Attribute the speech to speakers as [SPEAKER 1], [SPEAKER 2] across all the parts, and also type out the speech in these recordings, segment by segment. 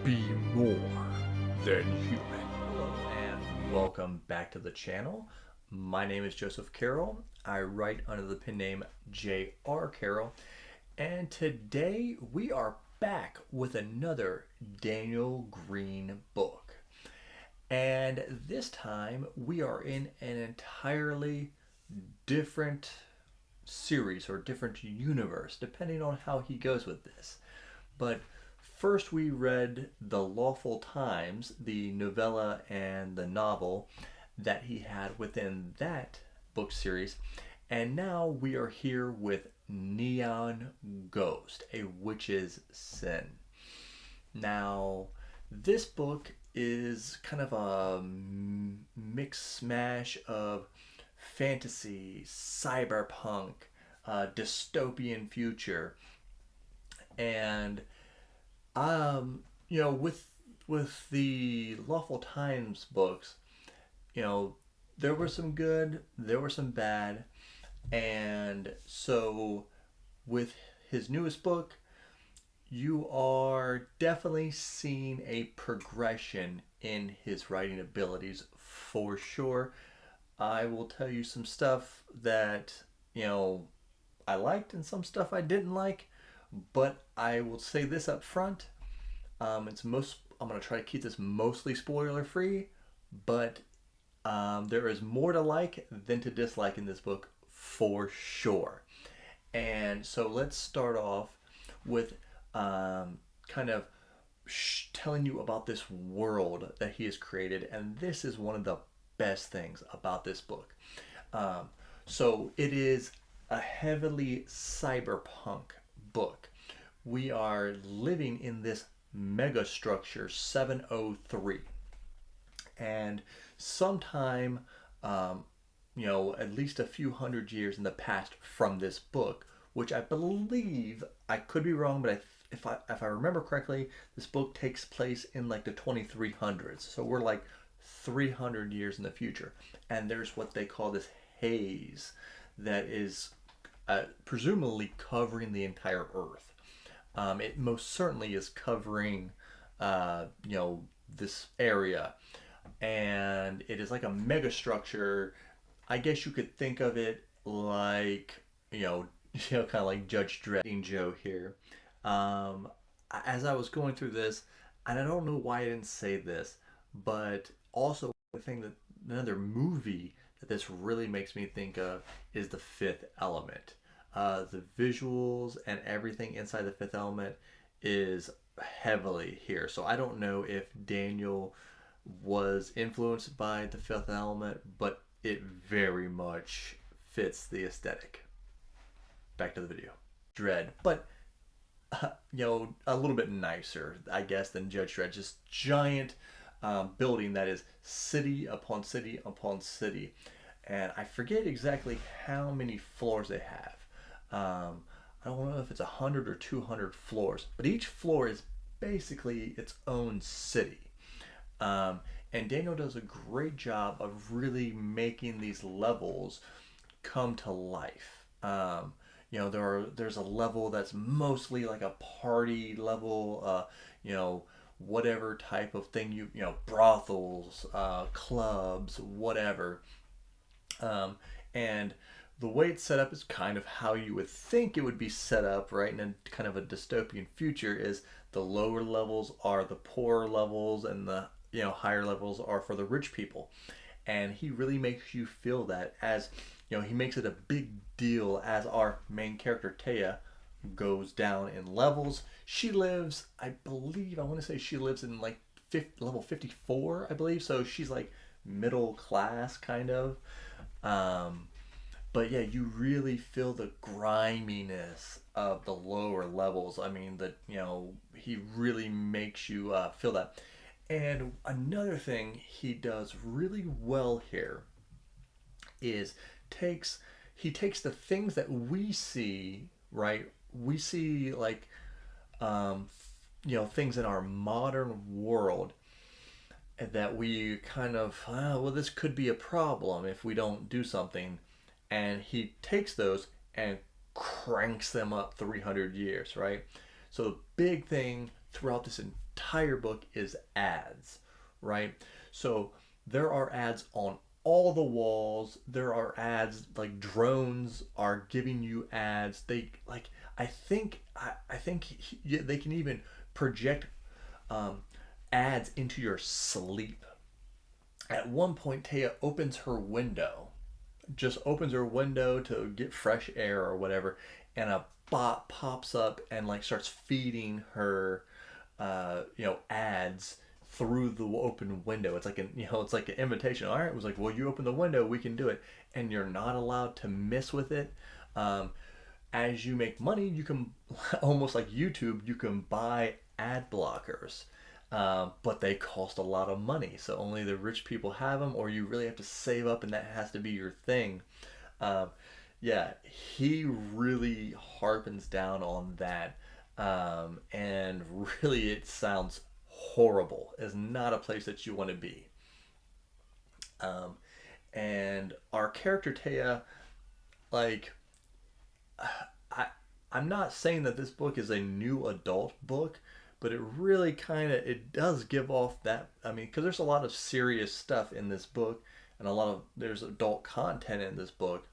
[SPEAKER 1] Be more than human. Hello and welcome back to the channel. My name is Joseph Carroll. I write under the pen name J.R. Carroll. And today we are back with another Daniel Greene book. And this time we are in an entirely different series or different universe, depending on how he goes with this. But first we read The Lawful Times, the novella and the novel that he had within that book series. And now we are here with Neon Ghost, A Witch's Sin. Now, this book is kind of a mix smash of fantasy, cyberpunk, dystopian future, and with the Lawful Times books, there were some good, there were some bad, and so with his newest book, you are definitely seeing a progression in his writing abilities for sure. I will tell you some stuff that, I liked and some stuff I didn't like, but I will say this up front. I'm going to try to keep this mostly spoiler free, but there is more to like than to dislike in this book for sure. And so let's start off with kind of telling you about this world that he has created, and this is one of the best things about this book. So it is a heavily cyberpunk book. We are living in this megastructure 703, and sometime at least a few hundred years in the past from this book, which I believe, I could be wrong, but if I remember correctly, this book takes place in like the 2300s. So we're like 300 years in the future, and there's what they call this haze that is presumably covering the entire Earth. It most certainly is covering, this area, and it is like a mega structure. I guess you could think of it like, kind of like Judge Dredd, Joe here. Um, as I was going through this, and I don't know why I didn't say this, but also the thing that another movie that this really makes me think of is The Fifth Element. The visuals and everything inside The Fifth Element is heavily here. So I don't know if Daniel was influenced by The Fifth Element, but it very much fits the aesthetic. Back to the video. Dredd, but a little bit nicer, I guess, than Judge Dredd. Just giant building that is city upon city upon city, and I forget exactly how many floors they have. I don't know if it's 100 or 200 floors, but each floor is basically its own city. Um, and Daniel does a great job of really making these levels come to life. There's a level that's mostly like a party level, whatever type of thing brothels, clubs, whatever. And the way it's set up is kind of how you would think it would be set up, right? In a kind of a dystopian future, is the lower levels are the poorer levels, and the higher levels are for the rich people. And he really makes you feel that, as he makes it a big deal as our main character Taya goes down in levels. She lives, I believe, I want to say she lives in like level 54, I believe. So she's like middle class kind of. But yeah, you really feel the griminess of the lower levels. I mean, he really makes you feel that. And another thing he does really well here is he takes the things that we see, right? We see like things in our modern world that we kind of, well, this could be a problem if we don't do something. And he takes those and cranks them up 300 years, right? So the big thing throughout this entire book is ads, right? So there are ads on all the walls. There are ads, like drones are giving you ads. They like I think they can even project um, ads into your sleep. At one point, Taya opens her window, just opens her window to get fresh air or whatever, and a bot pops up and like starts feeding her, ads through the open window. It's like it's like an invitation. All right, it was like, well, you open the window, we can do it, and you're not allowed to mess with it. Um, as you make money, you can almost like YouTube, you can buy ad blockers. But they cost a lot of money, so only the rich people have them, or you really have to save up, and that has to be your thing. Um, yeah, he really harpens down on that, and really, it sounds horrible. It's not a place that you want to be. Um, and our character Taya, like, I I'm not saying that this book is a new adult book, but it really kind of it does give off that. I mean, because there's a lot of serious stuff in this book, and a lot of there's adult content in this book,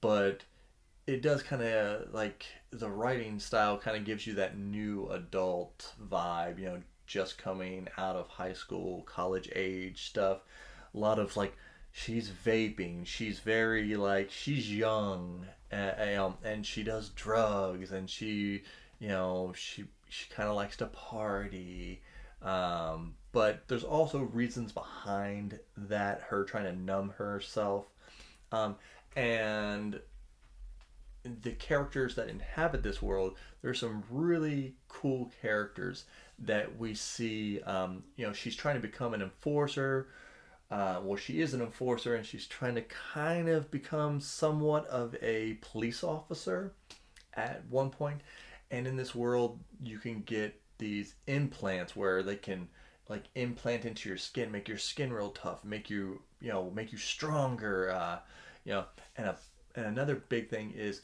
[SPEAKER 1] but it does kind of like the writing style kind of gives you that new adult vibe. Just coming out of high school, college age stuff. A lot of like she's vaping. She's very like she's young, and she does drugs, and she kind of likes to party. But there's also reasons behind that, her trying to numb herself. And the characters that inhabit this world, there's some really cool characters that we see. She's trying to become an enforcer. Well, she is an enforcer, and she's trying to kind of become somewhat of a police officer at one point. And in this world, you can get these implants where they can like implant into your skin, make your skin real tough, make you stronger. You know, and another big thing is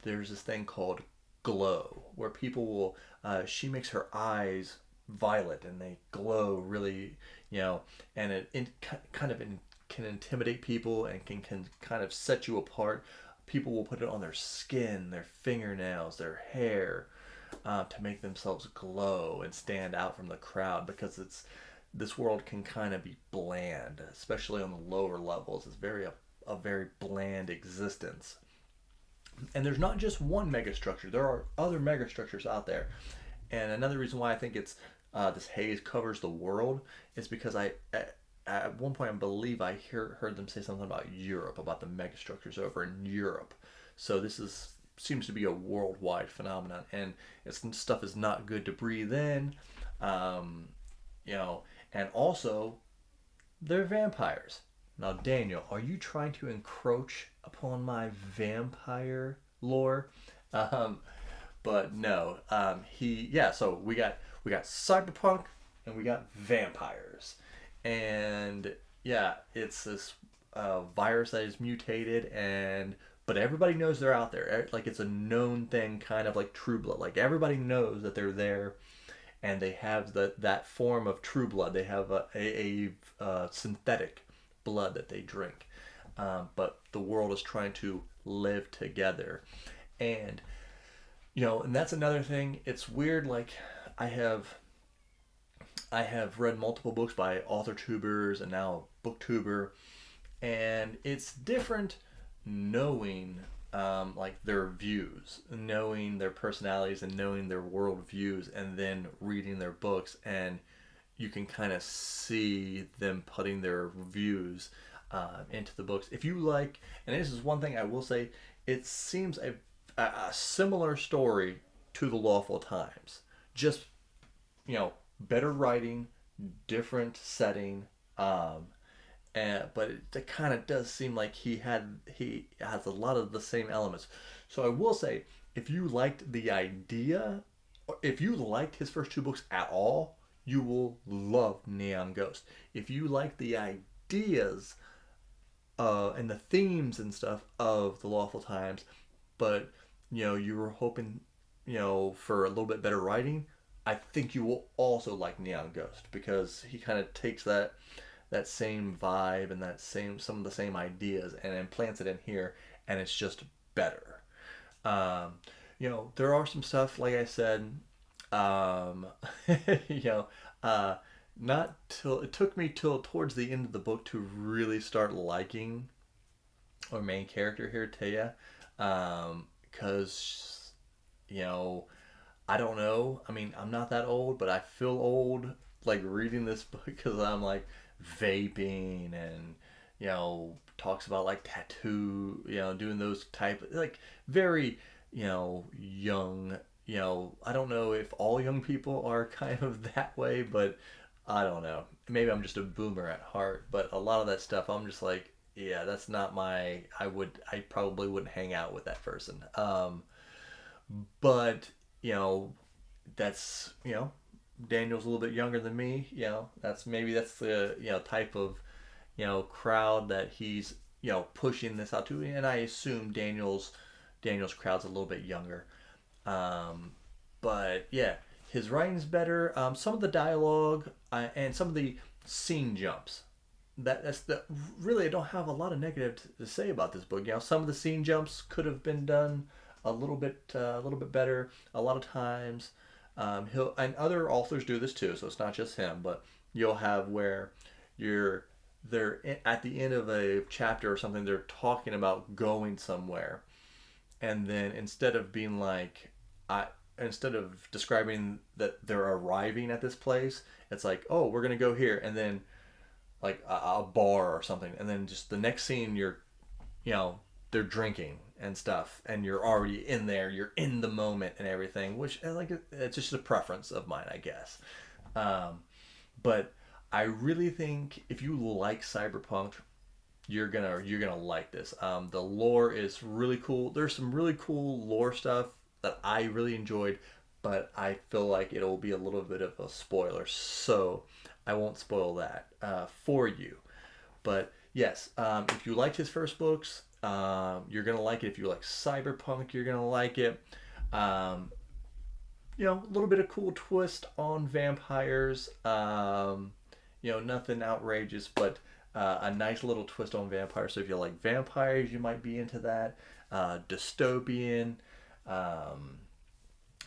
[SPEAKER 1] there's this thing called glow, where people will. She makes her eyes violet and they glow really, and it kind of can intimidate people and can kind of set you apart. People will put it on their skin, their fingernails, their hair, to make themselves glow and stand out from the crowd, because this world can kind of be bland, especially on the lower levels. It's a very bland existence. And there's not just one megastructure. There are other megastructures out there. And another reason why I think it's this haze covers the world is because at one point I believe I heard them say something about Europe, about the megastructures over in Europe. So seems to be a worldwide phenomenon, and stuff is not good to breathe in. Um, and also they're vampires. Now, Daniel, are you trying to encroach upon my vampire lore? Um, but no, So we got cyberpunk and we got vampires, and yeah, it's this virus that is mutated, and but everybody knows they're out there. Like it's a known thing, kind of like True Blood. Like everybody knows that they're there, and they have that form of True Blood. They have a synthetic blood that they drink, but the world is trying to live together, and and that's another thing. It's weird. Like I have read multiple books by author tubers and now booktuber, and it's different knowing like their views, knowing their personalities, and knowing their world views, and then reading their books, and you can kind of see them putting their views into the books. If you like, and this is one thing I will say, it seems a similar story to The Lawful Times. Just, better writing, different setting, but it kind of does seem like he has a lot of the same elements. So I will say, if you liked the idea, or if you liked his first two books at all, you will love Neon Ghost. If you like the ideas and the themes and stuff of The Lawful Times, but you were hoping for a little bit better writing, I think you will also like Neon Ghost because he kind of takes that same vibe and that same some of the same ideas and implants it in here, and it's just better. Um, there are some stuff like I said, um, you know, uh, not till it took me till towards the end of the book to really start liking our main character here, Taya, because you know I don't know. I mean, I'm not that old, but I feel old like reading this book because I'm like vaping and talks about like tattoo, doing those type like very young. I don't know if all young people are kind of that way, but I don't know. Maybe I'm just a boomer at heart, but a lot of that stuff I'm just like, yeah, that's not my. I probably wouldn't hang out with that person. But you know, that's Daniel's a little bit younger than me. That's the type of crowd that he's pushing this out to, and I assume Daniel's crowd's a little bit younger. Um, but yeah, his writing's better. Some of the dialogue and some of the scene jumps. That's the really I don't have a lot of negative to say about this book. Some of the scene jumps could have been done a little bit better. A lot of times, he'll and other authors do this too, so it's not just him. But you'll have where you're at the end of a chapter or something. They're talking about going somewhere, and then instead of describing that they're arriving at this place, it's like, oh, we're gonna go here, and then like a bar or something, and then just the next scene you know they're drinking and stuff, and you're already in there, you're in the moment and everything, which like it's just a preference of mine, I guess. um, but I really think if you like Cyberpunk, you're gonna like this. The lore is really cool. There's some really cool lore stuff that I really enjoyed, but I feel like it'll be a little bit of a spoiler, so I won't spoil that for you. But yes, if you liked his first books, you're gonna like it. If you like Cyberpunk, you're gonna like it. Um, a little bit of cool twist on vampires. Nothing outrageous, but a nice little twist on vampires. So if you like vampires, you might be into that. Dystopian. Um,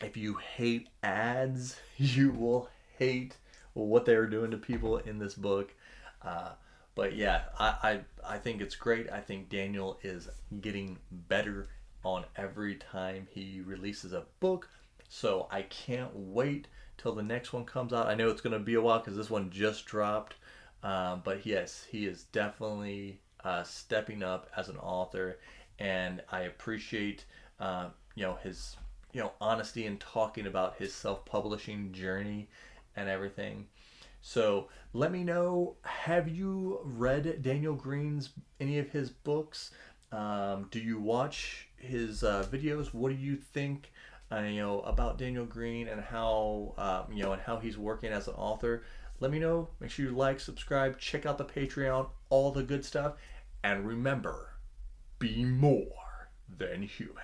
[SPEAKER 1] if you hate ads, you will hate what they are doing to people in this book. Uh, but yeah, I think it's great. I think Daniel is getting better on every time he releases a book. So I can't wait till the next one comes out. I know it's going to be a while because this one just dropped. But yes, he is definitely stepping up as an author, and I appreciate his honesty in talking about his self-publishing journey and everything. So let me know. Have you read Daniel Greene's any of his books? Do you watch his videos? What do you think? About Daniel Greene and how he's working as an author. Let me know. Make sure you like, subscribe, check out the Patreon, all the good stuff, and remember, be more than human.